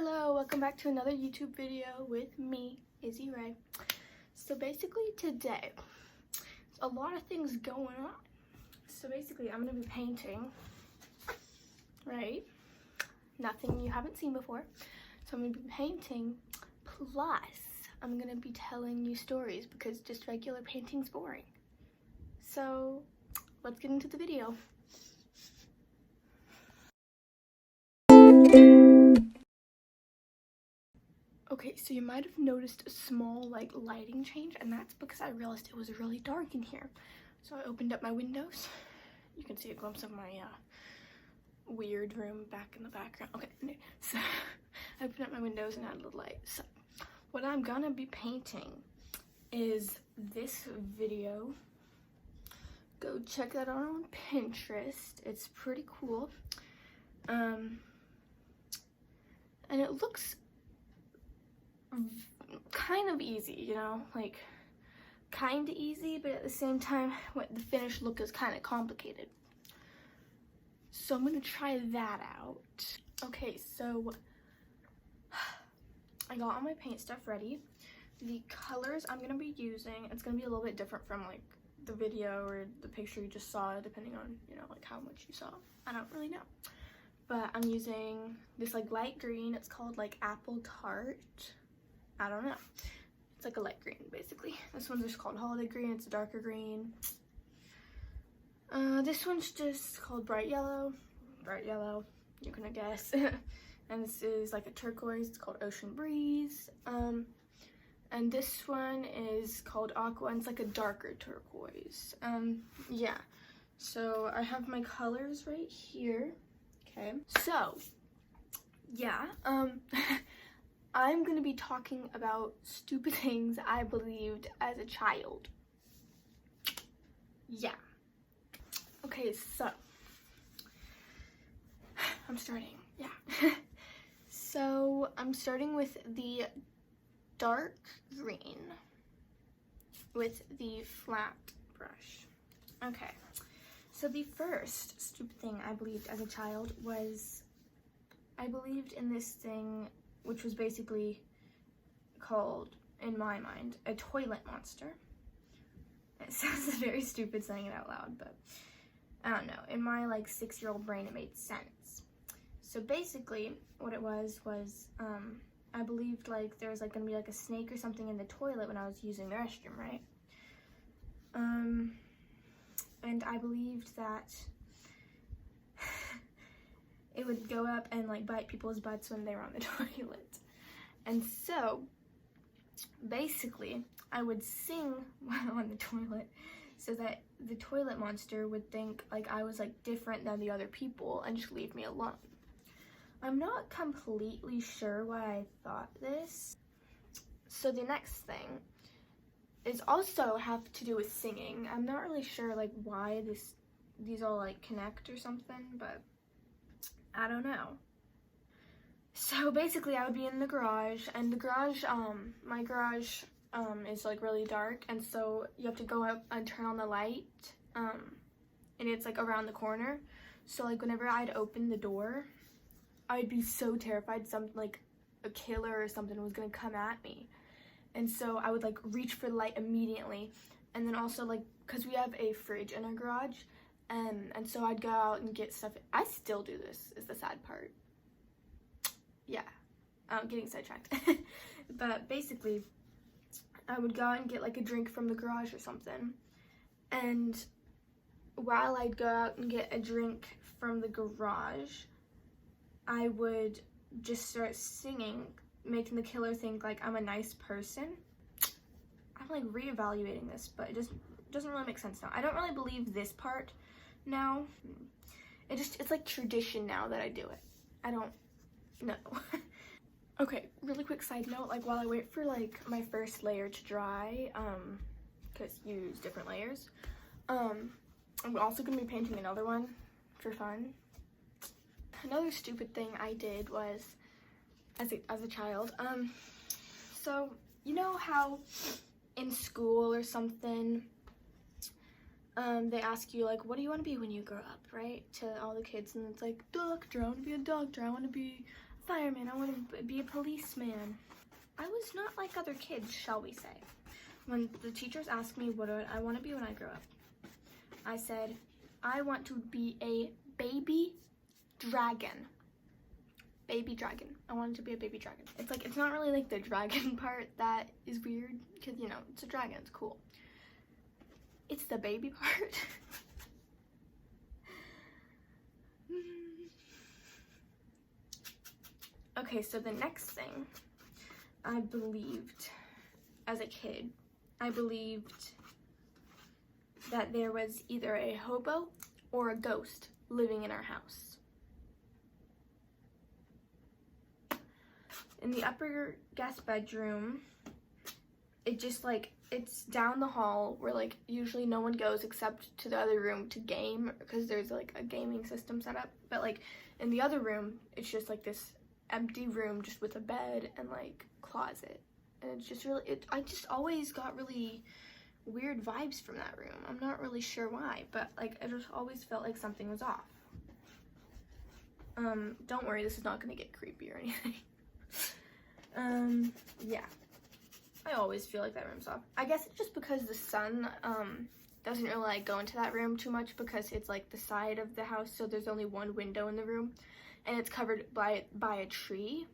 Hello, welcome back to another YouTube video with me, Izzy Ray. So basically today, there's a lot of things going on. So basically I'm going to be painting, right? Nothing you haven't seen before. So I'm going to be painting, plus I'm going to be telling you stories because just regular painting's boring. So let's get into the video. Okay, so you might have noticed a small lighting change, and that's because I realized it was really dark in here. So I opened up my windows. You can see a glimpse of my weird room back in the background. Okay, so I opened up my windows and added a little light. So what I'm gonna be painting is this video. Go check that out on Pinterest. It's pretty cool. And it looks kind of easy, you know, like kind of easy, but at the same time the finished look is kind of complicated. So I'm gonna try that out. Okay, so I got all my paint stuff ready. The colors I'm gonna be using, it's gonna be a little bit different from like the video or the picture you just saw, depending on, you know, like how much you saw. I don't really know, but I'm using this like light green. It's called like Apple Tart. I don't know. It's like a light green, basically. This one's just called Holiday Green. It's a darker green. This one's just called Bright Yellow. Bright Yellow, you're gonna guess. And this is like a turquoise. It's called Ocean Breeze. And this one is called Aqua, and it's like a darker turquoise. Yeah. So I have my colors right here. Okay. So, yeah. I'm gonna be talking about stupid things I believed as a child. Yeah. Okay, so I'm starting. Yeah. So I'm starting with the dark green with the flat brush. Okay. So the first stupid thing I believed as a child was I believed in this thing, which was basically called, in my mind, a toilet monster. It sounds very stupid saying it out loud, but I don't know. In my like 6-year-old brain, it made sense. So basically, what it was I believed like there was like gonna be like a snake or something in the toilet when I was using the restroom, right? And I believed that it would go up and like bite people's butts when they were on the toilet. And so basically I would sing while on the toilet so that the toilet monster would think like I was like different than the other people and just leave me alone. I'm not completely sure why I thought this. So the next thing is also have to do with singing. I'm not really sure like why these all like connect or something, but I don't know. So basically I would be in the garage, and the garage, my garage is like really dark, and so you have to go up and turn on the light, and it's like around the corner. So like whenever I'd open the door, I'd be so terrified something like a killer or something was gonna come at me. And so I would like reach for the light immediately. And then also like, cause we have a fridge in our garage, and so I'd go out and get stuff. I still do this, is the sad part. Yeah, I'm getting sidetracked. But basically, I would go out and get like a drink from the garage or something. And while I'd go out and get a drink from the garage, I would just start singing, making the killer think like I'm a nice person. I'm like reevaluating this, but it just doesn't really make sense now. I don't really believe this part now. It's like tradition now that I do it. I don't know. Okay, really quick side note, like while I wait for like my first layer to dry, because you use different layers, I'm also gonna be painting another one for fun. Another stupid thing I did was as a child, so you know how in school or something they ask you like, what do you want to be when you grow up, right? To all the kids, and it's like, doctor, I want to be a doctor, I want to be a fireman. I want to be a policeman. I was not like other kids, shall we say. When the teachers asked me what I want to be when I grow up, I said, I want to be a baby dragon. Baby dragon. I wanted to be a baby dragon. It's like, it's not really like the dragon part that is weird, because, you know, it's a dragon, it's cool. It's the baby part. Okay, so the next thing I believed as a kid, I believed that there was either a hobo or a ghost living in our house. In the upper guest bedroom, it just like, it's down the hall where like usually no one goes except to the other room to game, because there's like a gaming system set up. But like in the other room, it's just like this empty room just with a bed and like closet. And it's just really, I just always got really weird vibes from that room. I'm not really sure why, but like I just always felt like something was off. Don't worry, this is not gonna get creepy or anything. Yeah. I always feel like that room's off. I guess it's just because the sun, doesn't really like go into that room too much, because it's like the side of the house, so there's only one window in the room, and it's covered by a tree.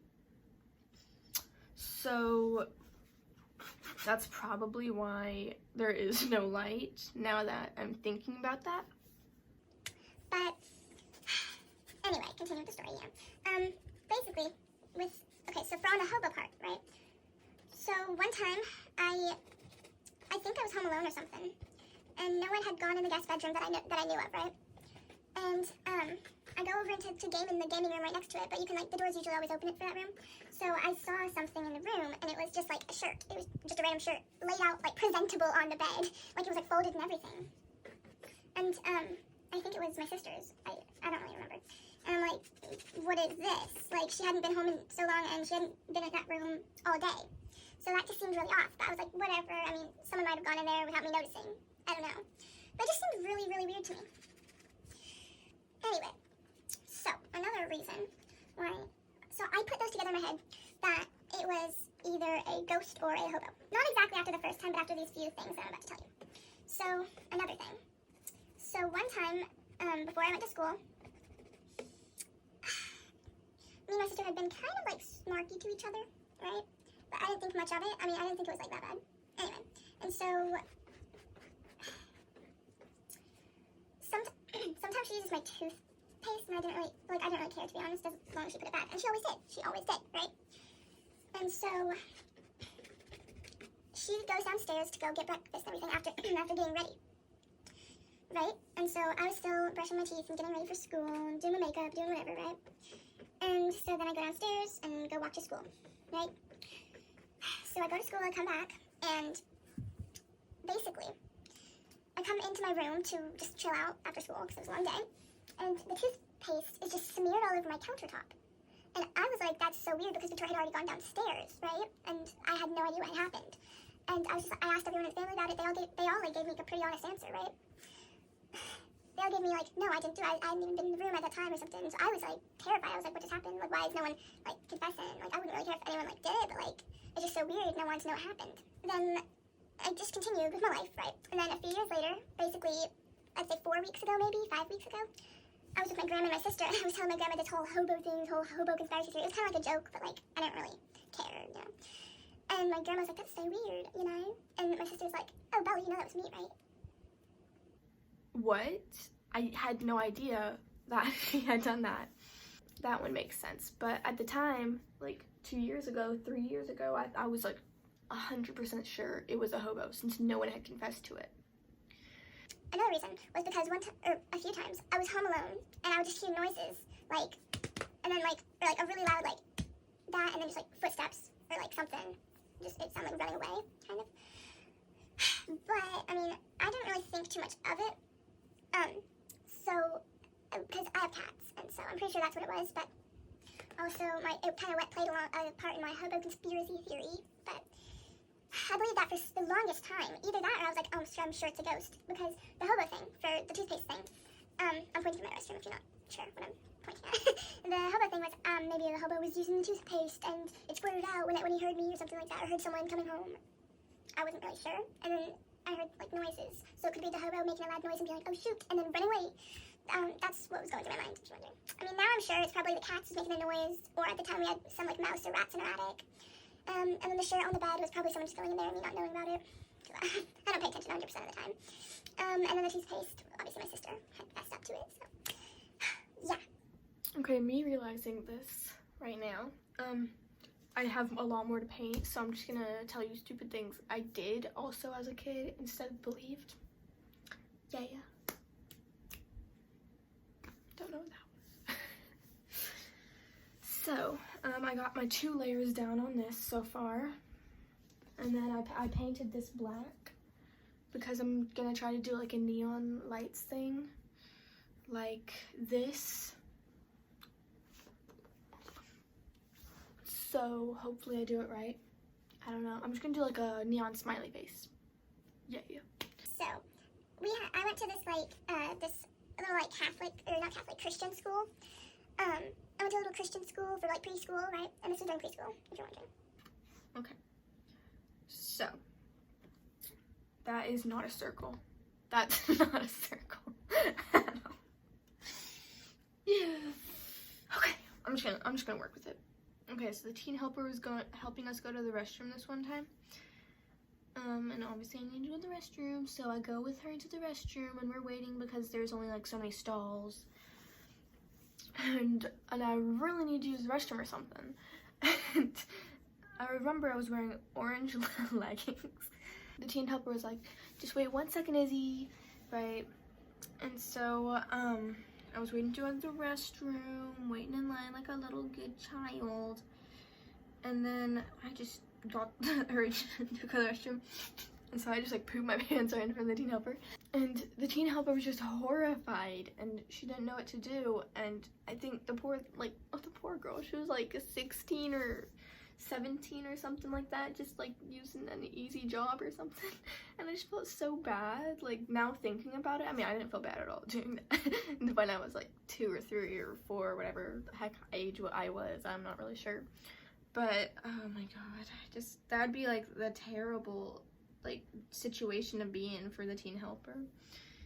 So that's probably why there is no light, now that I'm thinking about that. But anyway, continue with the story, yeah. Basically, okay, so for on the hobo part, right? So one time, I think I was home alone or something, and no one had gone in the guest bedroom that I knew of, right? And I go over to game in the gaming room right next to it, but you can, like, the doors usually always open it for that room. So I saw something in the room, and it was just like a shirt. It was just a random shirt laid out, like, presentable on the bed, like it was like folded and everything. And I think it was my sister's. I don't really remember. And I'm like, what is this? Like, she hadn't been home in so long, and she hadn't been in that room all day. So that just seemed really off. But I was like, whatever. I mean, someone might have gone in there without me noticing. I don't know. But it just seemed really, really weird to me. Anyway, so another reason why. So I put those together in my head that it was either a ghost or a hobo. Not exactly after the first time, but after these few things that I'm about to tell you. So, another thing. So one time, before I went to school, me and my sister had been kind of like snarky to each other, right? But I didn't think much of it. I mean, I didn't think it was like that bad. Anyway, and so sometimes she uses my toothpaste, and I didn't really care, to be honest, as long as she put it back. And she always did. She always did, right? And so she goes downstairs to go get breakfast and everything after getting ready, right? And so I was still brushing my teeth and getting ready for school and doing my makeup, doing whatever, right? And so then I go downstairs and go walk to school, right? So I go to school, I come back, and basically, I come into my room to just chill out after school because it was a long day, and the toothpaste is just smeared all over my countertop. And I was like, that's so weird, because Victoria had already gone downstairs, right? And I had no idea what had happened. And I asked everyone in the family about it. They all gave me a pretty honest answer, right? They all gave me like, no, I didn't do it. I hadn't even been in the room at that time or something. So I was like terrified. I was like, what just happened? Like, why is no one like confessing? Like, I wouldn't really care if anyone like did it, but like, it's just so weird. No one wanted to know what happened. Then I just continued with my life, right? And then a few years later, basically, I'd say 4 weeks ago, maybe 5 weeks ago, I was with my grandma and my sister, and I was telling my grandma this whole hobo thing, this whole hobo conspiracy theory. It was kind of like a joke, but like, I didn't really care, you know? And my grandma was like, that's so weird, you know? And my sister was like, oh, Bella, you know that was me, right? What? I had no idea that she had done that. That one makes sense. But at the time, like 2 years ago, 3 years ago, I was like 100% sure it was a hobo, since no one had confessed to it. Another reason was because a few times I was home alone, and I would just hear noises, like, and then like, or like a really loud like that, and then just like footsteps or like something. Just it sounded like running away, kind of. But I mean, I didn't really think too much of it. So because I have cats, and so I'm pretty sure that's what it was. But also, it kind of played a part in my hobo conspiracy theory. But I believed that for the longest time. Either that, or I was like, oh, I'm sure it's a ghost, because the hobo thing for the toothpaste thing. I'm pointing to my restroom if you're not sure what I'm The hobo thing was, maybe the hobo was using the toothpaste and it squirted out when he heard me or something like that, or heard someone coming home. I wasn't really sure. And then I heard, like, noises. So it could be the hobo making a loud noise and being like, oh shoot, and then run away. That's what was going through my mind, I was wondering. I mean, now I'm sure it's probably the cats making a noise, or at the time we had some, like, mouse or rats in our attic. And then the shirt on the bed was probably someone just going in there and me not knowing about it. I don't pay attention 100% of the time. And then the toothpaste, obviously my sister had fessed up to it, so yeah. Okay, me realizing this right now, I have a lot more to paint, so I'm just gonna tell you stupid things I did also as a kid instead of believed. Yeah. Don't know what that was. So, I got my 2 layers down on this so far. And then I painted this black because I'm gonna try to do like a neon lights thing. Like this. So hopefully I do it right. I don't know. I'm just gonna do like a neon smiley face. Yeah. So I went to this this little like Catholic, or not Catholic, Christian school. I went to a little Christian school for like preschool, right? And this was during preschool, if you're wondering. Okay. So that is not a circle. That's not a circle at all. Yeah. Okay. I'm just gonna work with it. Okay, so the teen helper was helping us go to the restroom this one time. And obviously I need to go to the restroom, so I go with her into the restroom and we're waiting because there's only like so many stalls. And I really need to use the restroom or something. And I remember I was wearing orange leggings. The teen helper was like, just wait 1 second, Izzy, right? And so, I was waiting to go to the restroom, waiting in line like a little good child. And then I just got the urge to go to the restroom. And so I just like pooped my pants right in front of the teen helper. And the teen helper was just horrified and she didn't know what to do. And I think the poor girl, she was like 16 or 17 or something like that, just like using an easy job or something. And I just felt so bad, like now thinking about it. I mean, I didn't feel bad at all doing that when I was like 2 or 3 or 4, whatever the heck age I was, I'm not really sure. But oh my god, that'd be like the terrible like situation to be in for the teen helper.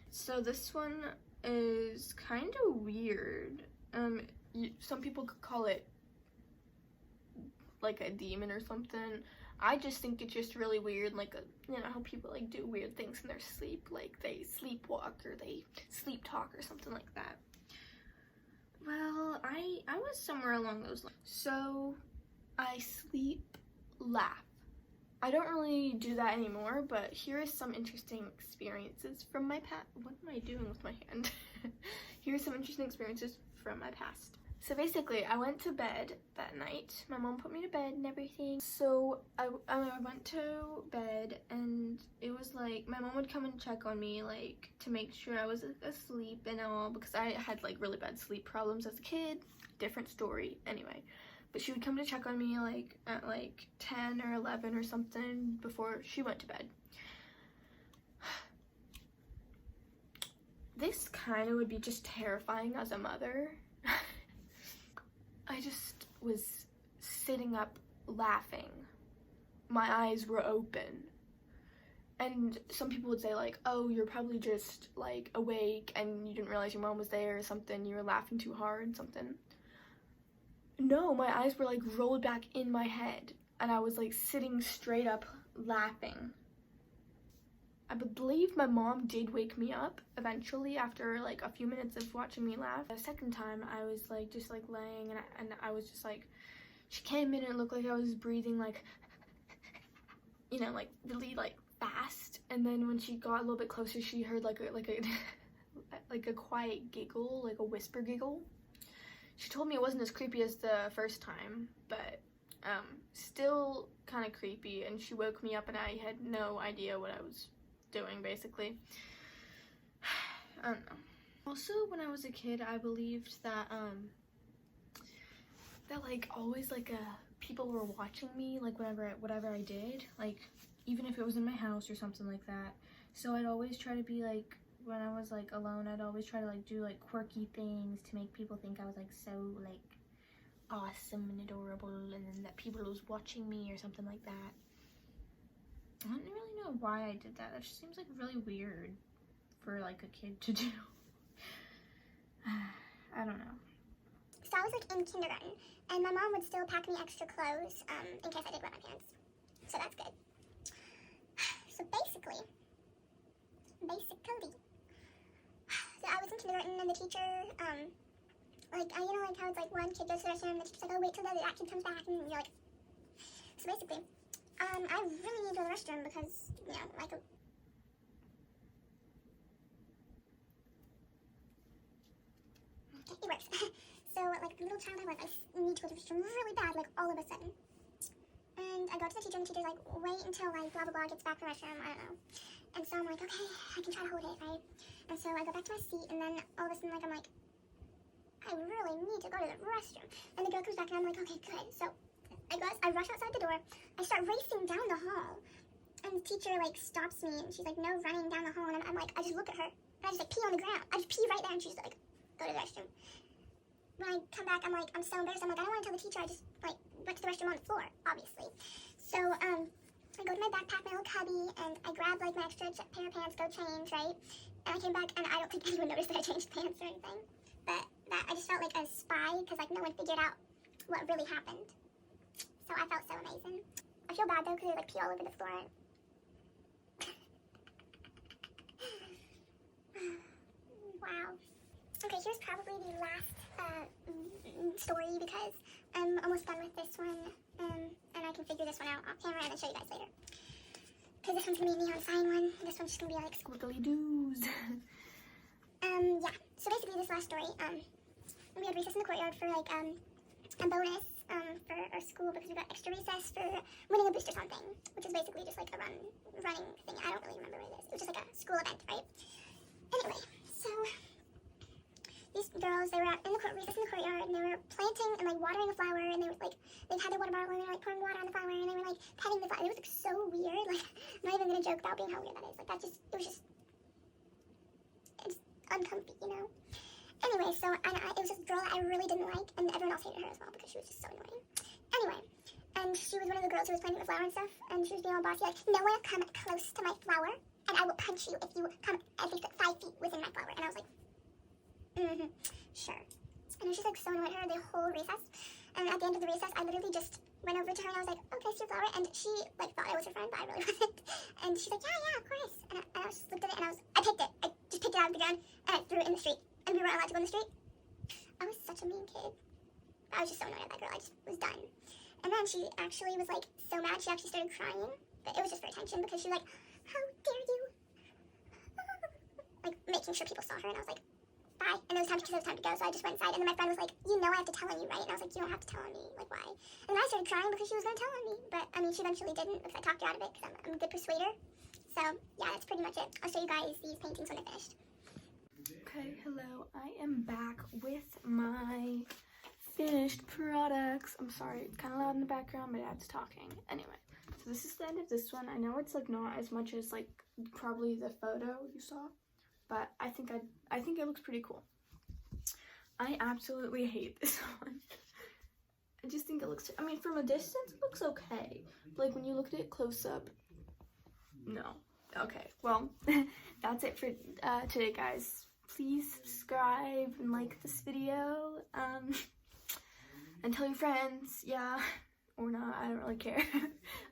So this one is kind of weird. Some people could call it like a demon or something. I just think it's just really weird, like you know how people like do weird things in their sleep, like they sleepwalk or they sleep talk or something like that. Well, I was somewhere along those lines. So I sleep laugh. I don't really do that anymore, but here are some interesting experiences from my past. What am I doing with my hand? Here are some interesting experiences from my past. So basically, I went to bed that night. My mom put me to bed and everything. So I went to bed and it was like, my mom would come and check on me, like, to make sure I was asleep and all, because I had like really bad sleep problems as a kid. Different story, anyway. But she would come to check on me like at like 10 or 11 or something before she went to bed. This kind of would be just terrifying as a mother. I just was sitting up laughing. My eyes were open. And some people would say like, oh, you're probably just like awake and you didn't realize your mom was there or something. You were laughing too hard, something. No, my eyes were like rolled back in my head and I was like sitting straight up laughing. I believe my mom did wake me up eventually after like a few minutes of watching me laugh. The second time I was like just like laying and I was just like, she came in and it looked like I was breathing like, you know, like really like fast. And then when she got a little bit closer, she heard like a quiet giggle, like a whisper giggle. She told me it wasn't as creepy as the first time, but still kind of creepy. And she woke me up and I had no idea what I was doing, basically. I don't know. Also, when I was a kid, I believed that that like always like people were watching me, like whatever I did, like even if it was in my house or something like that. So I'd always try to be like when I was like alone, I'd always try to like do like quirky things to make people think I was like so like awesome and adorable, and then that people was watching me or something like that. I don't really know why I did that. That just seems like really weird for like a kid to do. I don't know. So I was like in kindergarten, and my mom would still pack me extra clothes in case I did wet my pants. So that's good. So basically, so I was in kindergarten, and the teacher, like, you know, like how it's like one kid goes to the restroom, and the teacher's like, oh, wait till that kid comes back, and you're like, so basically, I really need to go to the restroom because, you know, like, it works. So, like, the little child I was, I need to go to the restroom really bad, like, all of a sudden. And I go to the teacher, and the teacher's like, wait until, like, blah, blah, blah gets back from the restroom, I don't know. And so I'm like, okay, I can try to hold it, right? And so I go back to my seat, and then all of a sudden, like, I'm like, I really need to go to the restroom. And the girl comes back, and I'm like, okay, good. So I rush outside the door, I start racing down the hall, and the teacher, like, stops me, and she's like, no running down the hall, and I'm like, I just look at her, and I just, like, pee on the ground. I just pee right there, and she's like, go to the restroom. When I come back, I'm like, I'm so embarrassed. I'm like, I don't want to tell the teacher I just, like, went to the restroom on the floor, obviously. So, I go to my backpack, my little cubby, and I grab, like, my extra pair of pants, go change, right? And I came back, and I don't think anyone noticed that I changed pants or anything. But that, I just felt like a spy, because, like, no one figured out what really happened. So I felt so amazing. I feel bad, though, because I, like, pee all over the floor. Wow. Okay, here's probably the last story, because I'm almost done with this one, and I can figure this one out off camera and then show you guys later. Because this one's going to be a neon sign one, and this one's just going to be like Squiggly doos. Yeah, so basically this last story, we had recess in the courtyard for like a bonus for our school, because we got extra recess for winning a booster something, which is basically just like a running thing. I don't really remember what it is. It was just like a school event, right? Anyway, so these girls, they were out in the recess in the courtyard, and they were planting and like watering a flower, and they were like, they had their water bottle, and they were like pouring water on the flower, and they were like petting the flower. It was like so weird. Like, I'm not even gonna joke about being how weird that is. Like, it was just uncomfy, you know. Anyway, so it was this girl that I really didn't like, and everyone else hated her as well because she was just so annoying. Anyway, and she was one of the girls who was planting the flower and stuff, and she was being all bossy, like, no one come close to my flower, and I will punch you if you come at least 5 feet within my flower. And I was like, sure. And it was just like so annoying her the whole recess. And at the end of the recess, I literally just went over to her, and I was like, oh, can I see your flower? And she like thought I was her friend, but I really wasn't. And she's like, yeah, of course. And I just looked at it, and I picked it. I just picked it out of the ground, and I threw it in the street. And we weren't allowed to go in the street. I was such a mean kid. I was just so annoyed at that girl. I just was done. And then she actually was like so mad. She actually started crying, but it was just for attention, because she was like, how dare you? Like making sure people saw her. And I was like, bye. And it was time to go, so I just went inside. And then my friend was like, you know I have to tell on you, right? And I was like, you don't have to tell on me. Like, why? And then I started crying because she was going to tell on me. But, I mean, she eventually didn't, because I talked her out of it, because I'm a good persuader. So, yeah, that's pretty much it. I'll show you guys these paintings when they're finished. Okay, hello. I am back with my finished products. I'm sorry, it's kind of loud in the background, but Dad's talking. Anyway, so this is the end of this one. I know it's like not as much as like probably the photo you saw, but I think it looks pretty cool. I absolutely hate this one. I just think it looks, I mean, from a distance it looks okay, but like when you look at it close up, no. Okay, well, that's it for today, guys. Please subscribe and like this video, and tell your friends, yeah, or not, I don't really care.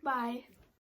Bye.